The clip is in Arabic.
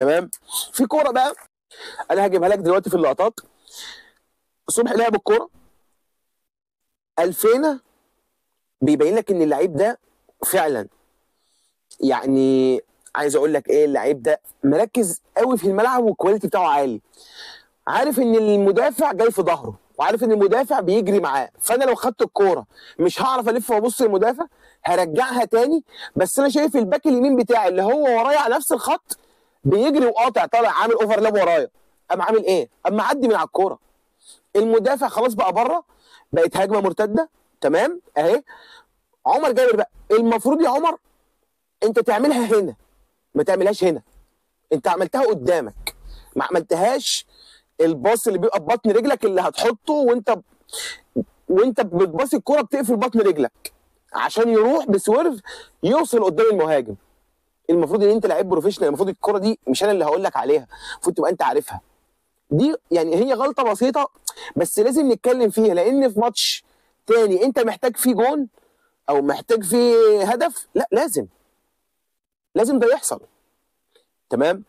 تمام. في كوره بقى انا هجيبها لك دلوقتي في اللقطات. صبحي لعب الكوره الفينه، بيبين لك ان اللعيب ده فعلا، يعني عايز اقول لك ايه، اللعيب ده مركز قوي في الملعب والكواليتي بتاعه عالي. عارف ان المدافع جاي في ظهره وعارف ان المدافع بيجري معاه، فانا لو خدت الكوره مش هعرف الف وابص للمدافع، هرجعها تاني. بس انا شايف الباك اليمين بتاعي اللي هو ورايا على نفس الخط بيجري وقاطع طالع عامل اوفرلاب ورايا، اما عامل ايه؟ اما عدي من على الكوره. المدافع خلاص بقى بره، بقت هجمه مرتده. تمام اهي. عمر جابر بقى المفروض يا عمر انت تعملها هنا، ما تعملهاش هنا. انت عملتها قدامك، ما عملتهاش الباص اللي بيبقى ببطن رجلك اللي هتحطه وانت بتباصي الكوره بتقفل بطن رجلك عشان يروح بسورف يوصل قدام المهاجم. المفروض ان انت لعيب بروفيشنال، المفروض الكوره دي مش انا اللي هقول لك عليها، المفروض تبقى انت عارفها. دي يعني هي غلطه بسيطه بس لازم نتكلم فيها، لان في ماتش تاني انت محتاج فيه جون او محتاج فيه هدف، لا لازم ده يحصل. تمام.